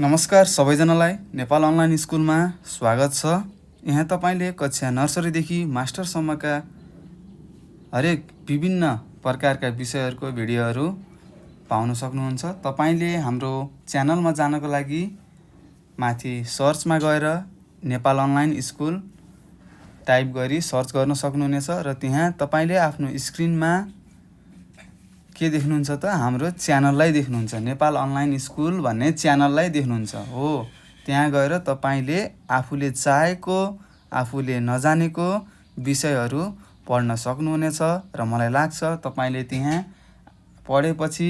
नमस्कार सबैजनालाई नेपाल अनलाइन स्कुलमा स्वागत छ। यहाँ तपाईले कक्षा नर्सरीदेखि मास्टरसम्मका हरेक विभिन्न प्रकारका विषयहरूको भिडियोहरू पाउन सक्नुहुन्छ। तपाईले हाम्रो च्यानलमा जानको लागि माथि सर्चमा गएर नेपाल अनलाइन स्कुल टाइप गरी सर्च गर्न सक्नुहुनेछ र त्यहाँ तपाईले आफ्नो स्क्रिनमा के देख्नुहुन्छ त हाम्रो च्यानललाई देख्नुहुन्छ। नेपाल अनलाइन स्कुल भन्ने च्यानललाई देख्नुहुन्छ हो। त्यहाँ गएर तपाईले आफूले चाहेको आफूले नजानेको विषयहरू पढ्न सक्नुहुनेछ र मलाई लाग्छ तपाईले त्यहाँ पढेपछि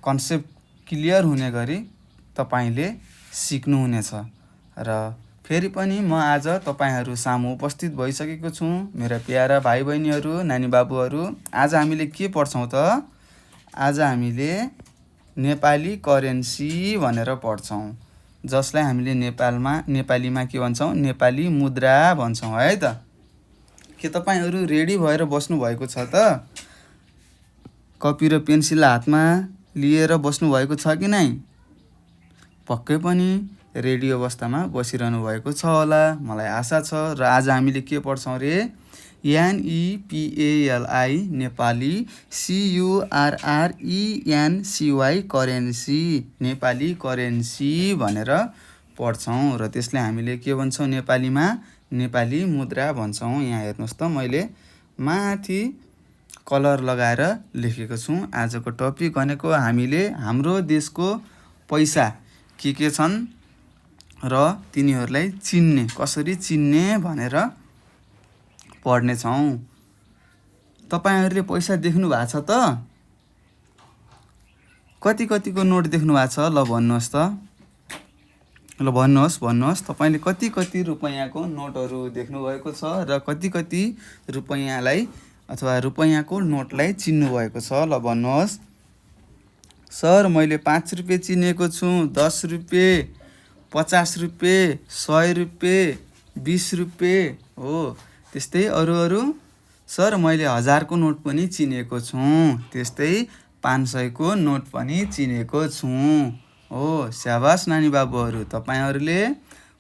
कन्सेप्ट क्लियर हुने गरी तपाईले सिक्नुहुनेछ। र फेरि पनि म आज तपाईहरू सामु उपस्थित भइसकेको छु। मेरा प्यारा भाइ बहिनीहरू, नानी बाबुहरू, आज हामीले के पढ्छौं त? आज हामीले नेपाली करेन्सी भनेर पढ्छौं, जसलाई हामीले नेपालीमा के भन्छौं? नेपाली मुद्रा भन्छौं है त। के तपाईहरू रेडी भएर बस्नु भएको छ त? कपी र पेन्सिल हातमा लिएर बस्नु भएको छ कि नै? पक्कै पनि रेडी अवस्थामा बसिरहनु भएको छ होला, मलाई आशा छ। र आज हामीले के पढ्छौं रे? NEPALI Nepali, CURRENCY currency, Nepali currency भनेर पढ्छौं। र त्यसले हामीले के भन्छौं नेपालीमा? नेपाली मुद्रा भन्छौं। यहाँ हेर्नुस् त, मैले माथि कलर लगाएर लेखेको छु। आजको टपिक भनेको हामीले हाम्रो देशको पैसा के छन् र तिनीहरूलाई चिन्ने, कसरी चिन्ने भनेर पढ्ने छौं। तपाईहरुले पैसा देख्नु भएको छ त? कतिको नोट देख्नु भएको छ? ल भन्नुहोस् त। ल भन्नुहोस् तपाईले कति रुपैयाँको नोटहरू देख्नु भएको छ र कति रुपैयाँलाई अथवा रुपैयाँको नोटलाई चिन्नु भएको छ? ल भन्नुहोस्। सर मैले 5 रुपैयाँ चिनेको छु, 10 रुपैयाँ, 50 रुपैयाँ, 100 रुपैयाँ, 20 रुपैयाँ हो। त्यस्तै अरू सर मैले 1000 को नोट पनि चिनेको छु, त्यस्तै 500 को नोट पनि चिनेको छु हो। स्याबास नानी बाबुहरू, तपाईहरुले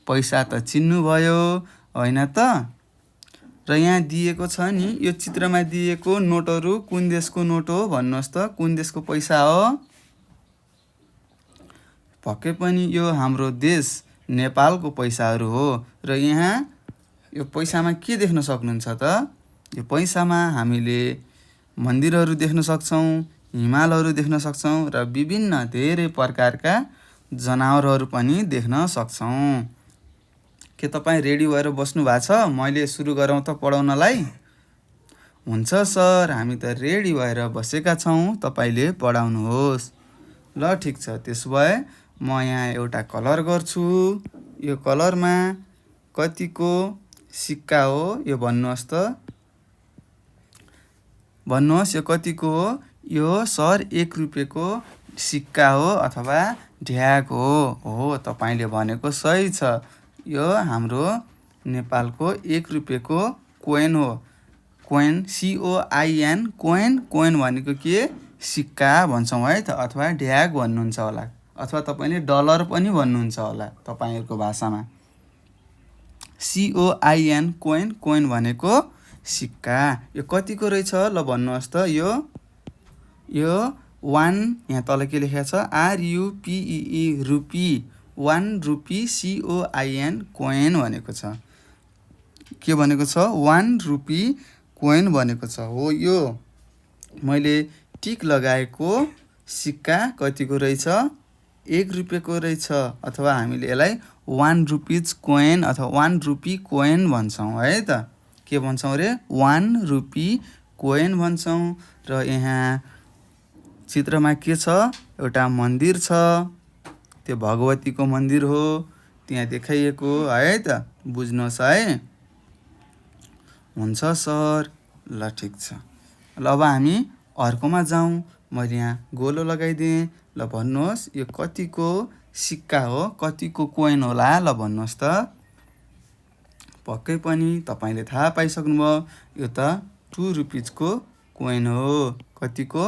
पैसा त चिन्नु भयो हैन त? र यहाँ दिएको छ नि, यो चित्रमा दिएको नोटहरू कुन देशको नोट हो भन्नुहोस् त? कुन देशको पैसा हो? पक्कै पनि यो हाम्रो देश नेपालको पैसाहरू हो। र यहाँ यो पैसामा के देख्न सक्नुहुन्छ त? यो पैसामा हामीले मन्दिरहरू देख्न सक्छौं, हिमालहरू देख्न सक्छौं र विभिन्न धेरै प्रकारका जनावरहरू पनि देख्न सक्छौं। के तपाई रेडी भएर बस्नु भएको छ? मैले सुरु गरौँ त पढाउनलाई? हुन्छ सर, हामी त रेडी भएर बसेका छौं, तपाईले पढाउनुहोस्। ल ठीक छ, त्यसो भए म यहाँ एउटा कलर गर्छु। यो कलरमा कतिको सिक्का हो यो भन्नुहोस् त? भन्नुहोस् यो कतिको हो? यो सर 1 रुपैयाँको सिक्का हो अथवा ढ्याक हो। हो, तपाईले भनेको सही छ। यो हाम्रो नेपालको 1 रुपैयाँको कोइन हो। कोइन, COIN, कोइन भनेको के? सिक्का भन्छौं है त, अथवा ढ्याक भन्नुहुन्छ होला, अथवा तपाईले डलर पनि भन्नुहुन्छ होला तपाईहरुको भाषामा। COIN, कोइन भनेको सिक्का। यो कतिको रहेछ? ल भन्नुहोस् त। यो 1, यहाँ तल के लेखेको छ? RUPEE, रुपी, 1 रुपी, COIN, कोइन भनेको छ। के भनेको छ? 1 रुपी कोइन भनेको छ हो। यो मैले टिक लगाएको सिक्का कतिको रहेछ? 1 रुपैयाँको रहेछ, अथवा हामीले यसलाई 1 रुपीज कोइन अथवा 1 रुपी कोइन भन्छौं है त। के भन्छौं रे? 1 रुपी कोइन भन्छौं। र यहाँ चित्रमा के छ? एउटा मन्दिर छ, त्यो भगवतीको मन्दिर हो त्यहाँ देखाइएको है त। बुझ्नुहोस् है। हुन्छ सर, ल ठीक छ। ल अब हामी अर्कोमा जाउँ। मैले यहाँ गोलो लगाइदिएँ। ल भन्नुहोस् यो कतिको सिक्का हो, कतिको कोइन होला? ल भन्नुहोस् त। पक्कै पनि तपाईले थाहा पाइसक्नुभयो, यो त 2 रुपीजको कोइन हो। कतिको?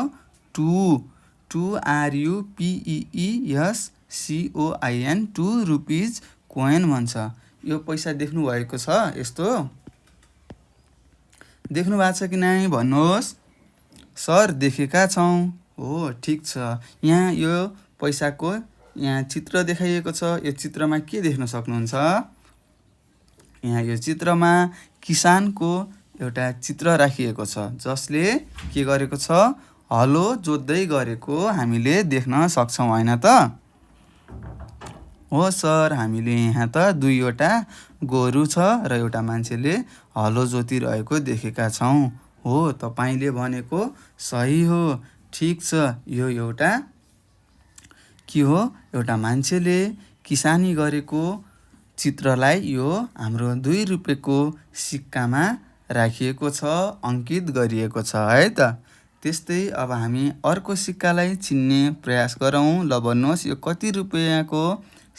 2, RUPEE, यस COIN 2 रुपिज कोइन भन्छ। यो पैसा देख्नुभएको छ यस्तो? देख्नु भएको छ कि नै भन्नुहोस्? सर देखेका छौँ। हो ठिक छ। यहाँ यो पैसाको यहाँ चित्र देखाइएको छ। यो चित्रमा के देख्न सक्नुहुन्छ? यहाँ यो चित्रमा किसानको एउटा चित्र राखिएको छ जसले के गरेको छ? हलो जोत्दै गरेको हामीले देख्न सक्छौँ हैन त? हो सर, हामीले यहाँ त दुईवटा गोरु छ र एउटा मान्छेले हलो जोतिरहेको देखेका छौँ। हो, तपाईले भनेको सही हो। ठिक छ। यो एउटा के हो? एउटा मान्छेले किसानी गरेको चित्रलाई यो हाम्रो 2 रुपियाँको सिक्कामा राखिएको छ, अंकित गरिएको छ है त। त्यस्तै अब हामी अर्को सिक्कालाई चिन्ने प्रयास गरौँ। ल भन्नुहोस् यो कति रुपियाँको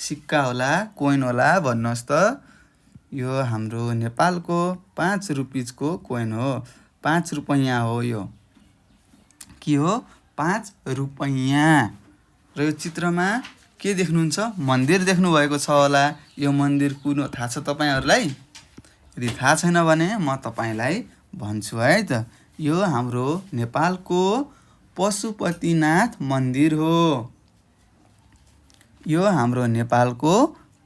सिक्का होला, कोइन होला भन्नुहोस् त? यो हाम्रो नेपालको 5 रुपिजको कोइन हो। 5 रुपैयाँ हो यो। के हो? 5 रुपैयाँ। र यो चित्रमा के देख्नुहुन्छ? मन्दिर देख्नुभएको छ होला। यो मन्दिर कुन हो थाहा छ तपाईहरुलाई? यदि थाहा छैन भने म तपाईलाई भन्छु है त। यो हाम्रो नेपालको पशुपतिनाथ मन्दिर हो। यो हाम्रो नेपालको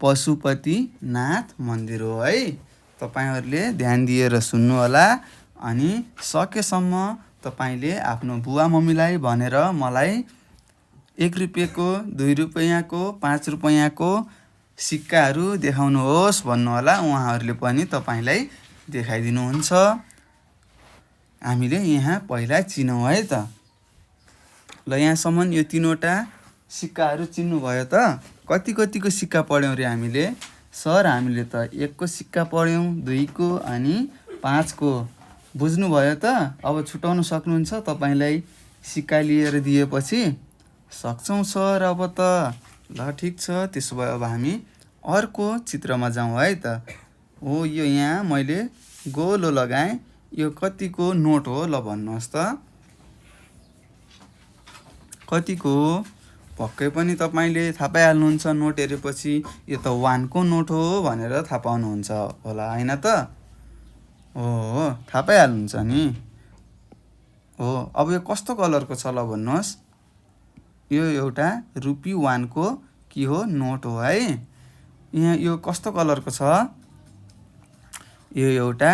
पशुपतिनाथ मन्दिर हो है। तपाईहरुले ध्यान दिएर सुन्नु होला अनि सकेसम्म तपाईले आफ्नो बुवा मम्मीलाई भनेर मलाई 1 रुपियाँको, 2 रुपियाँको, 5 रुपियाँको सिक्काहरू देखाउनुहोस् भन्नु होला। उहाँहरूले पनि तपाईलाई देखाइदिनुहुन्छ। हामीले यहाँ पहिला चिनौँ है त। ल यहाँसम्म यो 3वटा सिक्काहरू चिन्नु भयो त? कतिको सिक्का पढ्यौं रे हामीले? सर हामीले त 1 को सिक्का पढ्यौं, 2 को अनि 5 को। बुझ्नु भयो त? अब छुटाउन सक्नुहुन्छ तपाईलाई सिक्का लिएर दिएपछि? सक्छौं सर अब त। ल ठिक छ। त्यसो भए अब हामी अर्को चित्रमा जाउँ है त। हो, यो यहाँ मैले गोलो लगाएँ। यो कतिको नोट हो? ल भन्नुहोस् त? कतिको हो? पक्कै पनि तपाईले थाहा पाइहाल्नुहुन्छ नोट हेरेपछि। यो त 1 को नोट हो भनेर थाहा पाउनुहुन्छ होला हैन त? हो, थाहा पाइहाल्नुहुन्छ नि। हो, अब यो कस्तो कलरको छ ल भन्नुहोस्? यो एउटा रुपी 1 को के हो? नोट हो है। यहाँ यो कस्तो कलरको छ? यो एउटा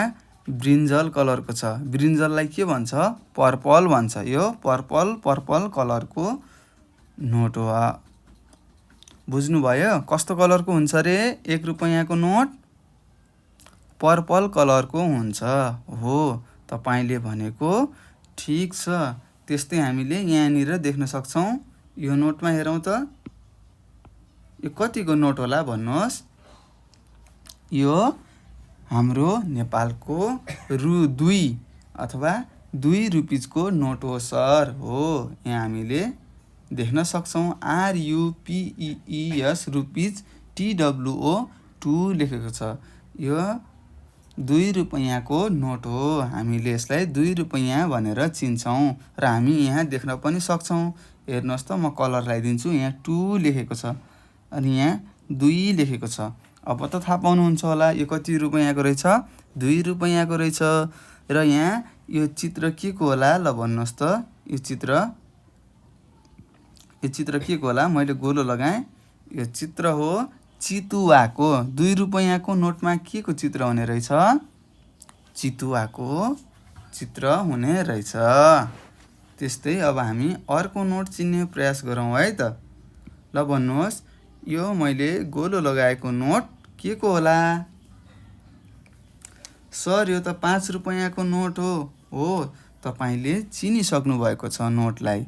ब्रिन्जल कलरको छ। ब्रिन्जललाई के भन्छ? पर्पल भन्छ। यो पर्पल कलरको नोट हो। बुझ्नु भयो? कस्तो कलरको हुन्छ रे 1 रुपैयाँको नोट? पर्पल कलरको हुन्छ। हो, तपाईले भनेको ठीक छ। त्यस्तै हामीले यहाँनिर देख्न सक्छौं। यो नोटमा हेरौँ त। यो कतिको नोट होला भन्नुहोस्? यो हाम्रो नेपालको रु 2 अथवा 2 रुपिजको नोट हो सर। हो, यहाँ हामीले देख्न सक्छौं RUPEES रुपिज TWO 2 लेखेको छ। यो 2 रुपैयाँको नोट हो। हामीले यसलाई 2 रुपैयाँ भनेर चिन्छौं र हामी यहाँ देख्न पनि सक्छौं। हेर्नुहोस् त, म कलर लगाइदिन्छु। यहाँ 2 लेखेको छ अनि यहाँ 2 लेखेको छ। अब त थाहा पाउनुहुन्छ होला यो कति रुपैयाँको रहेछ? 2 रुपैयाँको रहेछ। र यहाँ यो चित्र के को होला ल भन्नुहोस् त? यो चित्र के को होला? मैले गोलो लगाएँ। यो चित्र हो चितुवाको। 2 रुपैयाँको नोटमा के को चित्र हुने रहेछ? चितुवाको चित्र हुने रहेछ। त्यस्तै अब हामी अर्को नोट चिन्ने प्रयास गरौँ है त। ल भन्नुहोस् यो मैले गोलो लगाएको नोट के को होला? सर यो त 5 रुपैयाँको नोट हो। हो, तपाईले चिनिसक्नु भएको छ नोटलाई।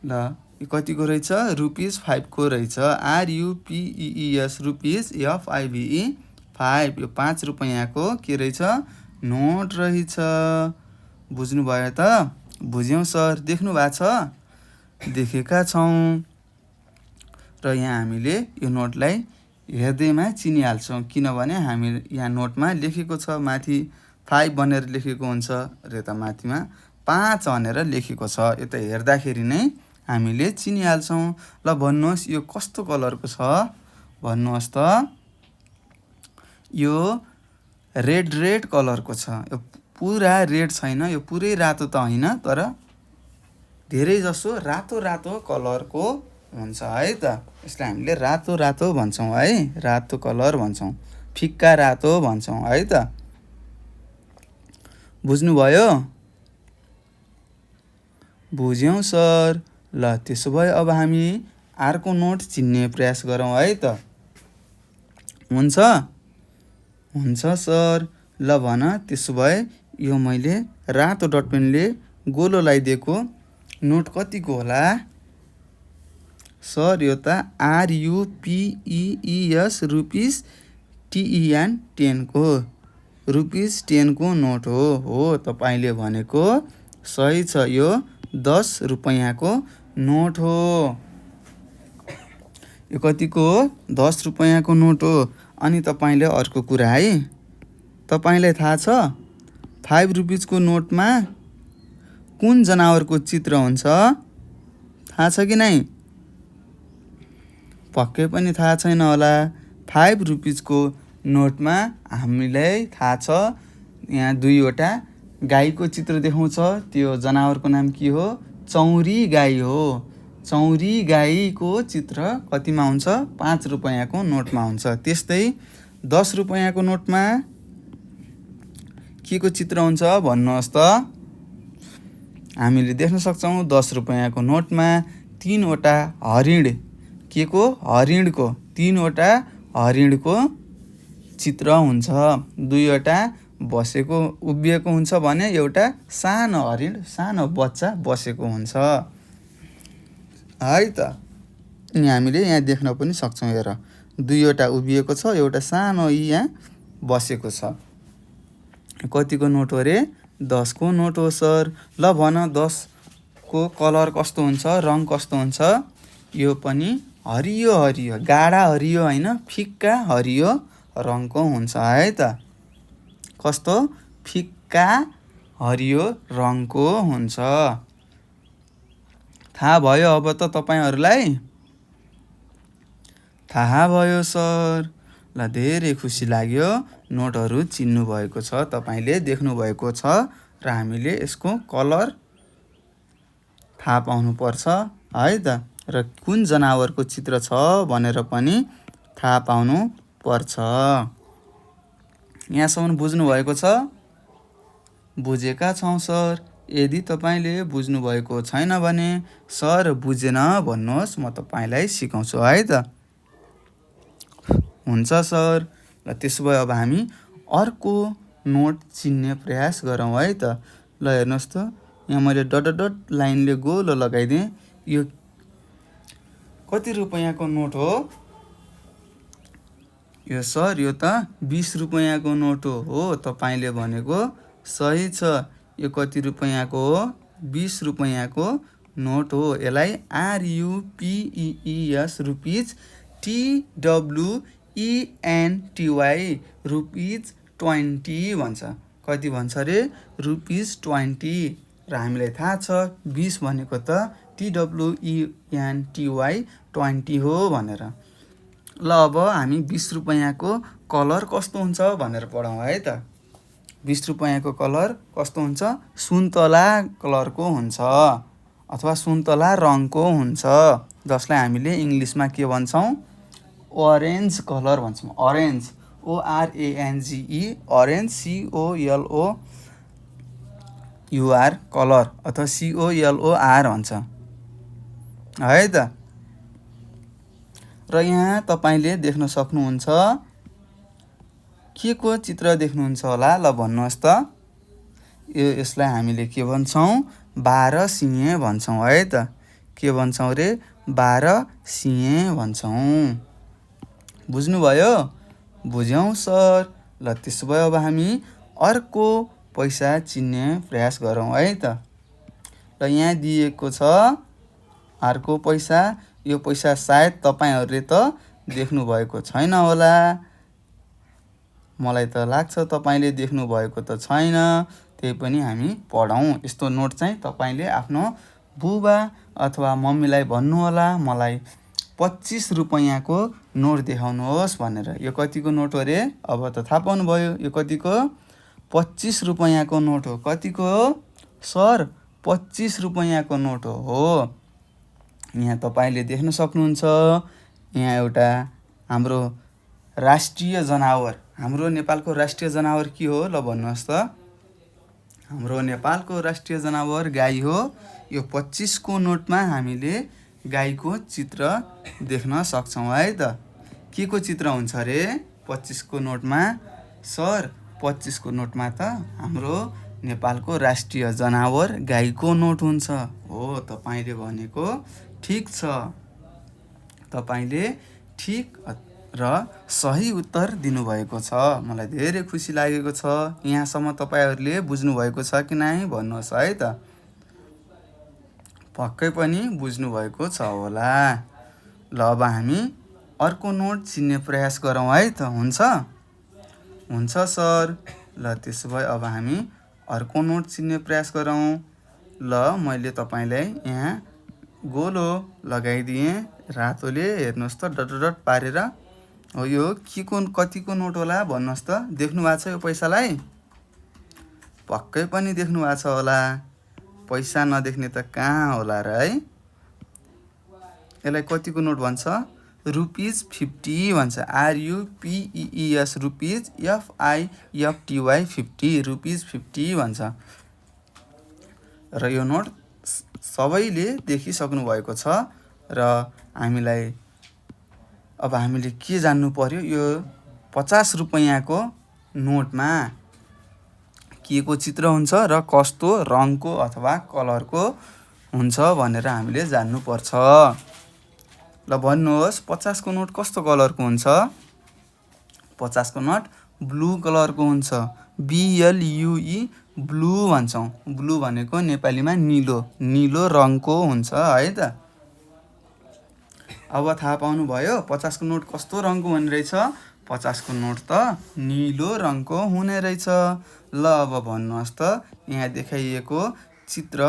ल यो कतिको रहेछ? रुपिज 5 को रहेछ। RUPEES rupees FIVE 5। यो 5 रुपैयाँको के रहेछ? नोट रहेछ। बुझ्नु भयो त? बुझ्यौं सर। देख्नु भएको छ? देखेका छौं। र यहाँ हामीले यो नोटलाई हेर्दैमा चिनिहाल्छौं किनभने हामी यहाँ नोटमा लेखेको छ माथि 5 भनेर लेखेको हुन्छ र यता माथिमा 5 भनेर लेखेको छ। यो त हेर्दाखेरि नै हामीले चिनिहाल्छौँ। ल भन्नुहोस् यो कस्तो कलरको छ भन्नुहोस् त। यो रेड कलरको छ। यो पुरा रेड छैन, यो पुरै रातो त होइन, तर धेरै जसो रातो कलरको हुन्छ है त। यसलाई हामीले रातो भन्छौँ है, रातो कलर भन्छौँ, फिक्का रातो भन्छौँ है त। बुझ्नुभयो? बुझ्यौँ सर। ल त्यसो भए अब हामी अर्को नोट चिन्ने प्रयास गरौँ है त। हुन्छ सर। ल भन त्यसो भए यो मैले रातो डट पेनले गोलो लगाइदिएको नोट कतिको होला? सर यो त RUPEES रुपिस TEN 10 को रुपिस 10 को नोट हो। तपाईँले भनेको सही छ। यो 10 रुपैयाँको नोट हो। यो कतिको? 10 रुपैयाँको नोट हो। अनि तपाईँले अर्को कुरा है, तपाईँलाई थाहा छ 5 रुपिसको नोटमा कुन जनावरको चित्र हुन्छ? थाहा छ कि नै? पक्कै पनि थाहा छैन होला। 5 रुपिसको नोटमा हामीलाई थाहा छ यहाँ 2वटा गाईको चित्र देखाउँछ। त्यो जनावरको नाम के हो? चौरी गाई हो। चौरी गाईको चित्र कतिमा हुन्छ? 5 रुपैयाँको नोटमा हुन्छ। त्यस्तै 10 रुपैयाँको नोटमा के को चित्र हुन्छ भन्नुहोस् त। हामीले देख्न सक्छौँ 10 रुपैयाँको नोटमा 3वटा हरिण, के को? हरिणको 3वटा हरिणको चित्र हुन्छ। 2वटा बसेको उभिएको हुन्छ भने एउटा सानो हरिण, सानो बच्चा बसेको हुन्छ है त। अनि हामीले यहाँ देख्न पनि सक्छौँ। हेर 2वटा उभिएको छ, एउटा सानो यहाँ बसेको छ। कतिको नोट हो रे? 10 को नोट हो सर। ल भन 10 को कलर कस्तो हुन्छ, रङ कस्तो हुन्छ? यो पनि हरियो गाढा हरियो होइन, फिक्का हरियो रङको हुन्छ है त। कस्तो? फिक्का हरियो रङको हुन्छ। थाहा भयो अब त तपाईँहरूलाई? थाहा भयो सर। ल धेरै खुसी लाग्यो। नोटहरू चिन्नु भएको छ, तपाईँले देख्नु भएको छ र हामीले यसको कलर थाहा पाउनुपर्छ है त। र कुन जनावरको चित्र छ भनेर पनि थाहा पाउनु पर्छ। यहाँसम्म बुझ्नु भएको छ? बुझेका छौँ सर। यदि तपाईँले बुझ्नुभएको छैन भने सर बुझेन भन्नुहोस्, म तपाईँलाई सिकाउँछु है त। हुन्छ सर। ल त्यसो भए अब हामी अर्को नोट चिन्ने प्रयास गरौँ है त। ल हेर्नुहोस् त, यहाँ मैले डट लाइनले गोलो लगाइदिएँ। यो कति रुपैयाँको नोट हो? यो सर यो त 20 रुपैयाँको नोट हो। तपाईँले भनेको सही छ। यो कति रुपैयाँको हो? 20 रुपैयाँको नोट हो। यसलाई RUPEES रुपिस TWENTY रुपिस 20 भन्छ। कति भन्छ रे? रुपिस 20। र हामीलाई थाहा छ 20 भनेको त TWENTY 20 हो भनेर। ल अब हामी 20 रुपैयाँको कलर कस्तो हुन्छ भनेर पढौँ है त। 20 रुपैयाँको कलर कस्तो हुन्छ? सुन्तला कलरको हुन्छ अथवा सुन्तला रङको हुन्छ, जसलाई हामीले इङ्ग्लिसमा के भन्छौँ? ऑरेन्ज कलर भन्छौँ। Orange, ORANGE, orange, COLOUR colour अथवा COLOR भन्छ है त। र यहाँ तपाईँले देख्न सक्नुहुन्छ के को चित्र देख्नुहुन्छ होला? ल भन्नुहोस् त। यसलाई हामीले के भन्छौँ? 12 सिङे भन्छौँ है त। के भन्छौँ रे? 12 सिङे भन्छौँ। बुझ्नुभयो? बुझ्यौँ सर। ल त्यसो भए अब हामी अर्को पैसा चिन्ने प्रयास गरौँ है त। र यहाँ दिएको छ अर्को पैसा। यो पैसा सायद तपाईँहरूले त देख्नु भएको छैन होला। मलाई त लाग्छ तपाईँले देख्नु भएको त छैन। त्यही पनि हामी पढौँ। यस्तो नोट चाहिँ तपाईँले आफ्नो बुबा अथवा मम्मीलाई भन्नुहोला मलाई 25 रुपैयाँको नोट देखाउनुहोस् भनेर। यो कतिको नोट हो रे? अब त थाहा पाउनुभयो यो कतिको? 25 रुपैयाँको नोट हो। कतिको हो सर? 25 रुपैयाँको नोट हो। यहाँ तपाईँले देख्न सक्नुहुन्छ, यहाँ एउटा हाम्रो राष्ट्रिय जनावर, हाम्रो नेपालको राष्ट्रिय जनावर के हो ल भन्नुहोस् त? हाम्रो नेपालको राष्ट्रिय जनावर गाई हो। यो 25 को नोटमा हामीले गाईको चित्र देख्न सक्छौँ है त। के को चित्र हुन्छ रे 25 को नोटमा? सर 25 को नोटमा त हाम्रो नेपालको राष्ट्रिय जनावर गाईको नोट हुन्छ। हो, तपाईँले भनेको ठिक छ। तपाईँले ठिक र सही उत्तर दिनुभएको छ। मलाई धेरै खुसी लागेको छ। यहाँसम्म तपाईँहरूले बुझ्नुभएको छ कि नै भन्नुहोस् है त। पक्कै पनि बुझ्नुभएको छ होला। ल अब हामी अर्को नोट चिन्ने प्रयास गरौँ है त। हुन्छ? हुन्छ सर। ल त्यसो भए अब हामी अर्को नोट चिन्ने प्रयास गरौँ। ल मैले तपाईँलाई यहाँ गोलो लगाइदिएँ रातोले, हेर्नुहोस् त डट पारेर। हो, यो के को कतिको नोट होला भन्नुहोस् त? देख्नु भएको छ यो पैसालाई? पक्कै पनि देख्नु भएको छ होला। पैसा नदेख्ने त कहाँ होला र है। यसलाई कतिको नोट भन्छ? ₹50 भन्छ। RUPEES रुपिज FIFTY 50 ₹50 भन्छ। र यो नोट सबैले देखिसक्नु भएको छ। र अब हामीले के जान्नु पर्यो, यो 50 रुपैयाँको नोटमा के को चित्र हुन्छ र कस्तो रङको अथवा कलरको हुन्छ भनेर हामीले जान्नुपर्छ। ल भन्नुहोस् 50 को नोट कस्तो कलरको हुन्छ? 50 को नोट ब्लू कलरको हुन्छ। BLUE ब्लू भन्छौँ। ब्लू भनेको नेपालीमा निलो, निलो रङको हुन्छ है त। अब थाहा पाउनुभयो 50 को नोट कस्तो रङको हुने रहेछ? 50 को नोट त निलो रङको हुने रहेछ। ल अब भन्नुहोस् त, यहाँ देखाइएको चित्र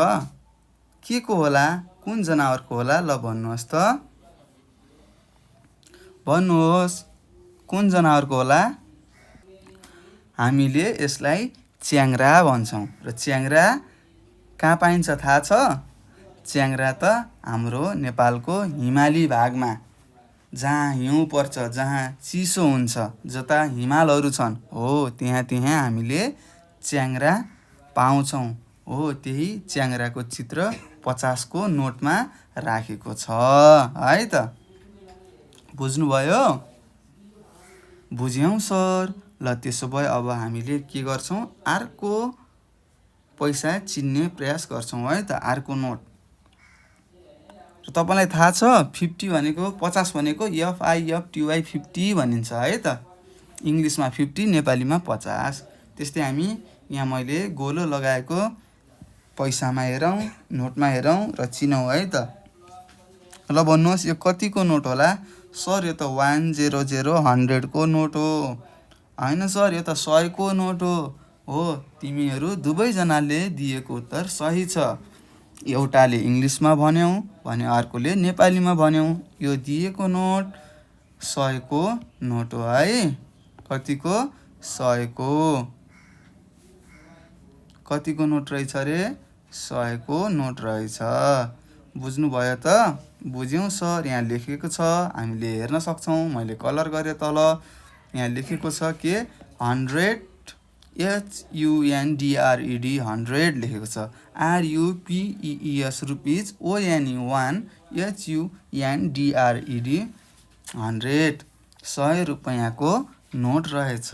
के को होला? कुन जनावरको होला? ल भन्नुहोस् त। भन्नुहोस् कुन जनावरको होला? हामीले यसलाई च्याङ्ग्रा भन्छौँ। र च्याङ्ग्रा कहाँ पाइन्छ थाहा छ? च्याङ्ग्रा त हाम्रो नेपालको हिमाली भागमा, जहाँ हिउँ पर्छ, जहाँ चिसो हुन्छ, जता हिमालहरू छन्, हो त्यहाँ हामीले च्याङ्ग्रा पाउँछौँ। हो, त्यही च्याङ्ग्राको चित्र 50 को नोटमा राखेको छ है त। बुझ्नुभयो? बुझ्यौँ सर। ल त्यसो भए अब हामीले के गर्छौँ? अर्को पैसा चिन्ने प्रयास गर्छौँ है त। अर्को नोट। र तपाईँलाई थाहा छ 50 भनेको, 50 भनेको FIFTY 50 भनिन्छ है त। इङ्ग्लिसमा 50, नेपालीमा 50। त्यस्तै हामी यहाँ मैले गोलो लगाएको पैसामा हेरौँ, नोटमा हेरौँ र चिनौँ है त। ल भन्नुहोस् यो कतिको नोट होला? सर यो त 100 100 को नोट हो। होइन सर यो त 100 को नोट हो। हो, तिमीहरू दुवैजनाले दिएको उत्तर सही छ। एउटाले इङ्ग्लिसमा भन्यौ भने अर्कोले नेपालीमा भन्यौ। यो दिएको नोट 100 को नोट हो है। कतिको? 100 को। कतिको नोट रहेछ रे? 100 को नोट रहेछ। बुझ्नुभयो त? बुझ्यौँ सर। यहाँ लेखेको छ, हामीले हेर्न सक्छौँ। मैले कलर गरेँ तल। यहाँ लेखेको छ के 100 HUNDRED 100 लेखेको छ। RUPEES रुपिज ONE 1 HUNDRED 100 100 रुपैयाँको नोट रहेछ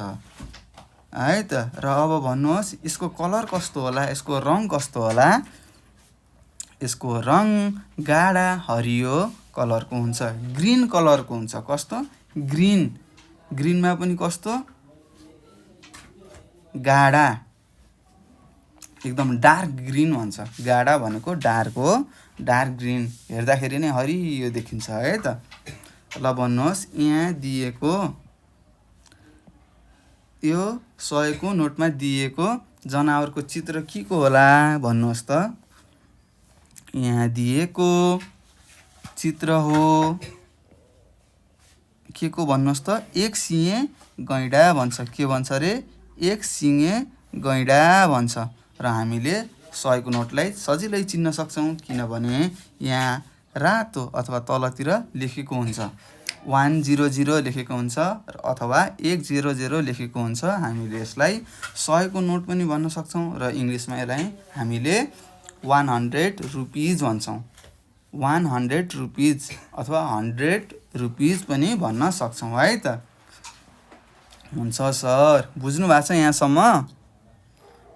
है त। र अब भन्नुहोस् यसको कलर कस्तो होला? यसको रङ कस्तो होला? यसको रङ गाढा हरियो कलरको हुन्छ, ग्रीन कलरको हुन्छ। कस्तो? ग्रीन। ग्रीनमा पनि कस्तो? गाढा, एकदम डार्क ग्रीन भन्छ। गाढा भनेको डार्क हो, डार्क ग्रीन। हेर्दाखेरि नै हरियो देखिन्छ है त। ल भन्नुहोस् यहाँ दिएको यो 100 को नोटमा दिएको जनावरको चित्र के को होला भन्नुहोस् त। यहाँ दिएको चित्र हो के को भन्नुहोस् त, एक सिङे गैँडा भन्छ। के भन्छ रे? एक सिङे गैँडा भन्छ। र हामीले 100 को नोटलाई सजिलै चिन्न सक्छौँ, किनभने यहाँ रातो अथवा तलतिर लेखेको हुन्छ, 100 लेखेको हुन्छ अथवा 100 लेखेको हुन्छ। हामीले यसलाई 100 को नोट पनि भन्न सक्छौँ र इङ्ग्लिसमा यसलाई हामीले 100 रुपिज भन्छौँ। 100 रुपिज अथवा 100 रुपिज पनि भन्न सक्छौँ है त। हुन्छ सर, बुझ्नु भएको छ यहाँसम्म?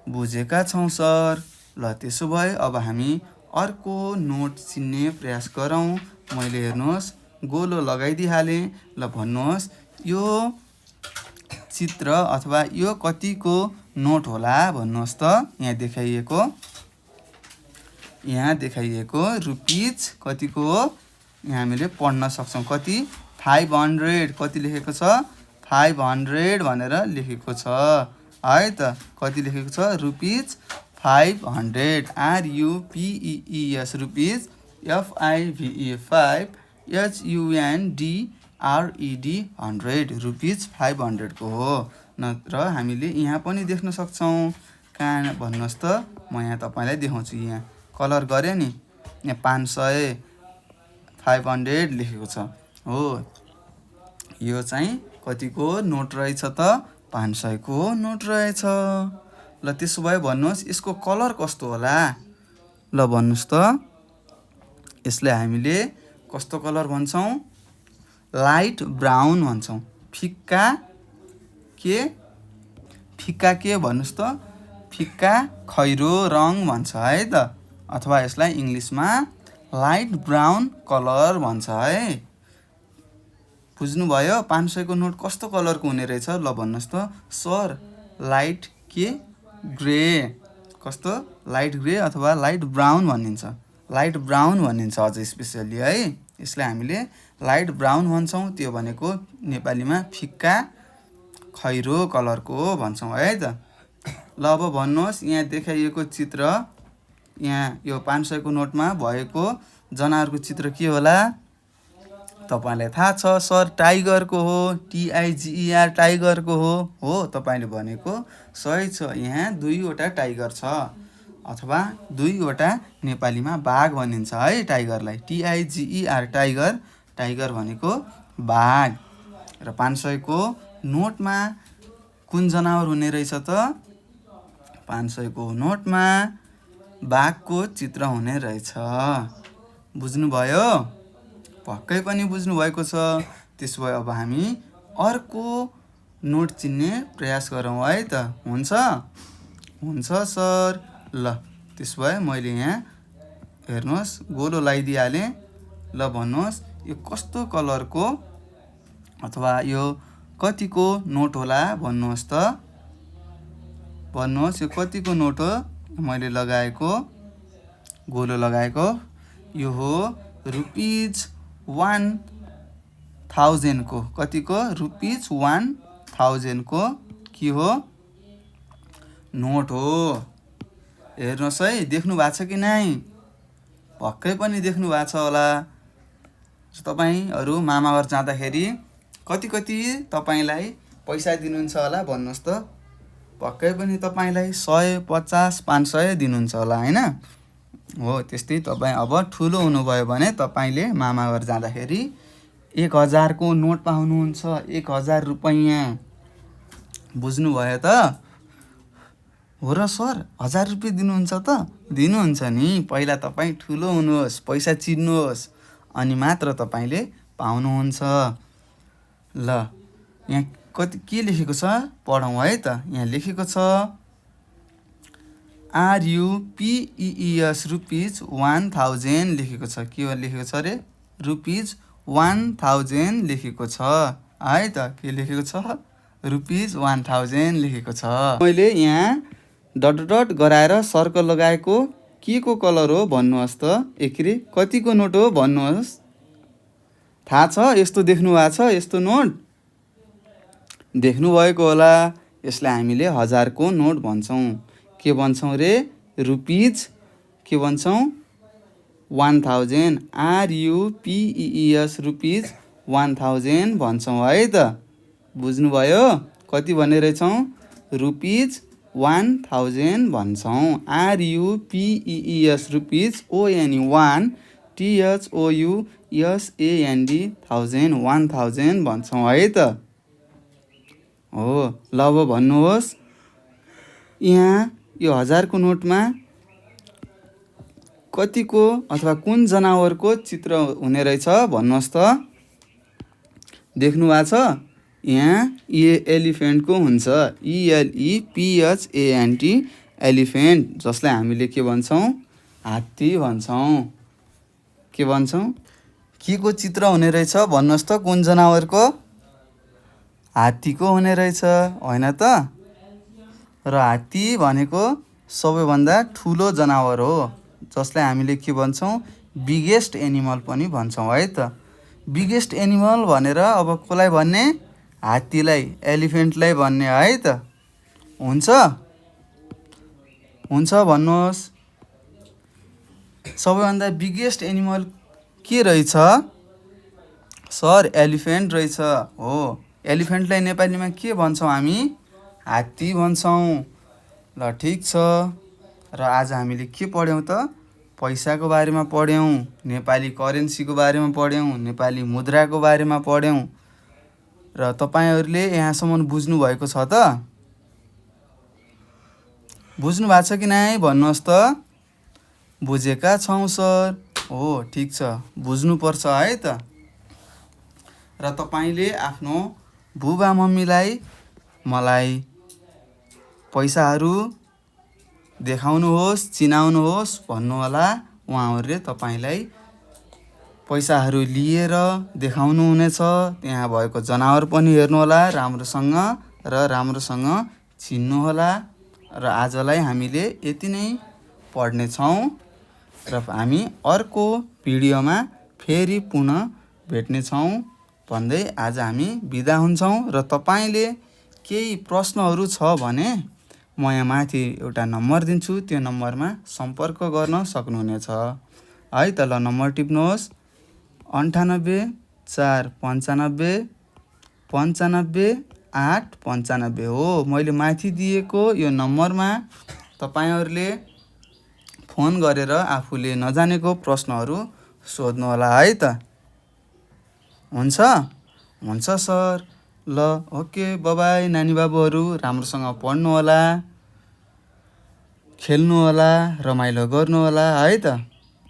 बुझेका छौँ सर। ल त्यसो भए अब हामी अर्को नोट चिन्ने प्रयास गरौँ। मैले हेर्नुहोस् गोलो लगाइदिइहालेँ। ल भन्नुहोस् यो चित्र अथवा यो कतिको नोट होला भन्नुहोस् त। यहाँ देखाइएको रुपिज कतिको हो? यहाँ हामीले पढ्न सक्छौँ। कति? 500। कति लेखेको छ? 500 भनेर लेखेको छ है त। कति लेखेको छ? Rupees 500। RUPEES rupees, FIVE 5, HUNDRED 100 rupees 500 को हो। नत्र हामीले यहाँ पनि देख्न सक्छौँ। कहाँ भन्नुहोस् त? म यहाँ तपाईँलाई देखाउँछु। यहाँ कलर गरेँ नि, यहाँ 500 500 लेखेको छ हो। यो चाहिँ कतिको नोट रहेछ त? 500 को नोट रहेछ। ल त्यसो भए भन्नुहोस् यसको कलर कस्तो होला? ल भन्नुहोस् त। यसलाई हामीले कस्तो कलर भन्छौँ? लाइट ब्राउन भन्छौँ। फिक्का के भन्नुहोस् त? फिक्का खैरो रङ भन्छ है त। अथवा यसलाई इङ्ग्लिसमा लाइट ब्राउन कलर भन्छ है। बुझ्नुभयो? 500 को नोट कस्तो कलरको हुने रहेछ? ल भन्नुहोस् त। Sir light grey. कस्तो? लाइट ग्रे अथवा लाइट ब्राउन भनिन्छ। लाइट ब्राउन भनिन्छ अझ स्पेसली है। यसलाई हामीले लाइट ब्राउन भन्छौँ। त्यो भनेको नेपालीमा फिक्का खैरो कलरको भन्छौँ है त। ल अब भन्नुहोस् यहाँ देखाइएको चित्र, यहाँ यो 500 को नोटमा भएको जनावरको चित्र के होला? तपाईँलाई थाहा छ सर, टाइगरको हो। TIGER टाइगरको हो। तपाईँले भनेको सही छ। यहाँ 2वटा टाइगर छ अथवा 2वटा नेपालीमा बाघ भनिन्छ है टाइगरलाई। TIGER टाइगर भनेको बाघ। र 500 को नोटमा कुन जनावर हुने रहेछ त? 500 को नोटमा बाघको चित्र हुने रहेछ। बुझ्नुभयो? पक्कै पनि बुझ्नुभएको छ। त्यसो भए अब हामी अर्को नोट चिन्ने प्रयास गरौँ है त। हुन्छ सर। ल त्यसो भए मैले यहाँ हेर्नुहोस् गोलो लगाइदिइहालेँ। ल भन्नुहोस् यो कस्तो कलरको अथवा यो कतिको नोट होला भन्नुहोस् त। भन्नुहोस् यो कतिको नोट हो? मैले लगाएको गोलो लगाएको यो हो रुपिज 1000 को। कतिको? रुपिज 1000 को के हो? नोट हो। हेर्नुहोस् है, देख्नु भएको छ कि नै? पक्कै पनि देख्नु भएको छ होला। तपाईँहरू मामाघर जाँदाखेरि कति तपाईँलाई पैसा दिनुहुन्छ होला भन्नुहोस् त। पक्कै पनि तपाईँलाई 100, 50, 500 दिनुहुन्छ होला हैन? हो त्यस्तै तपाईँ अब ठुलो हुनुभयो भने तपाईँले मामाघर जाँदाखेरि 1000 को नोट पाउनुहुन्छ। 1000 रुपैयाँ। बुझ्नुभयो त? हो र सर, 1000 रुपियाँ दिनुहुन्छ त? दिनुहुन्छ नि। पहिला तपाईँ ठुलो हुनुहोस्, पैसा चिन्नुहोस्, अनि मात्र तपाईँले पाउनुहुन्छ। ल यहाँ के लेखेको छ पढौँ है त। यहाँ लेखेको छ RUPEES रुपिज 1000 लेखेको छ। के लेखेको छ रे? रुपिज 1000 लेखेको छ है त। के लेखेको छ? रुपिज 1000 लेखेको छ। मैले यहाँ डट गराएर सर्कल लगाएको के को कलर हो भन्नुहोस् त। एकरी कतिको नोट हो भन्नुहोस्। थाहा छ? यस्तो देख्नु भएको छ? यस्तो नोट देख्नुभएको होला। यसलाई हामीले 1000 को नोट भन्छौँ। के भन्छौँ रे? रुपिज के भन्छौँ? 1000 RUPEES रुपिज 1000 भन्छौँ है त। बुझ्नुभयो कति भन्ने रहेछौँ रुपिज 1000 भन्छौँ RUPEES रुपिज ONE 1 THOUSAND 1000 भन्छौँ है त। हो ल अब भन्नुहोस् यहाँ यो 1000 को नोटमा कतिको अथवा कुन जनावरको चित्र हुने रहेछ भन्नुहोस् त। देख्नु भएको छ यहाँ एलिफेन्टको हुन्छ ELEPHANT एलिफेन्ट, जसलाई हामीले के भन्छौँ हात्ती भन्छौँ। के भन्छौँ के को चित्र हुने रहेछ भन्नुहोस् त। कुन जनावरको हात्तीको हुने रहेछ होइन त। र हात्ती भनेको सबैभन्दा ठुलो जनावर हो, जसलाई हामीले के भन्छौँ बिगेस्ट एनिमल पनि भन्छौँ है त। बिगेस्ट एनिमल भनेर अब कसलाई भन्ने हात्तीलाई एलिफेन्टलाई भन्ने है त। हुन्छ हुन्छ भन्नुहोस् सबैभन्दा बिगेस्ट एनिमल के रहेछ सर एलिफेन्ट रहेछ। हो एलिफेन्टलाई नेपालीमा के भन्छौँ हामी हात्ती भन्छौँ। ल ठिक छ। र आज हामीले के पढ्यौँ त पैसाको बारेमा पढ्यौँ, नेपाली करेन्सीको बारेमा पढ्यौँ, नेपाली मुद्राको बारेमा पढ्यौँ। र तपाईँहरूले यहाँसम्म बुझ्नु भएको छ त। बुझ्नु भएको छ कि नै भन्नुहोस् त। बुझेका छौँ सर। हो ठिक छ बुझ्नुपर्छ है त। र तपाईँले आफ्नो बुबा मम्मीलाई मलाई पैसाहरू देखाउनुहोस् चिनाउनुहोस् भन्नुहोला। उहाँहरूले तपाईँलाई पैसाहरू लिएर देखाउनु हुनेछ। त्यहाँ भएको जनावर पनि हेर्नुहोला राम्रोसँग र राम्रोसँग चिन्नुहोला। र आजलाई हामीले यति नै पढ्नेछौँ र हामी अर्को भिडियोमा फेरि पुनः भेट्नेछौँ भन्दै आज हामी बिदा हुन्छौँ। र तपाईँले केही प्रश्नहरू छ भने म यहाँ माथि एउटा नम्बर दिन्छु, त्यो नम्बरमा सम्पर्क गर्न सक्नुहुनेछ है त। ल नम्बर टिप्नुहोस् 98 495 95 895 हो। मैले माथि दिएको यो नम्बरमा तपाईँहरूले फोन गरेर आफूले नजानेको प्रश्नहरू सोध्नुहोला है त। हुन्छ हुन्छ सर। ल ओके बाई नानी बाबुहरू राम्रोसँग पढ्नु होला, खेल्नु होला, रमाइलो गर्नु होला है त।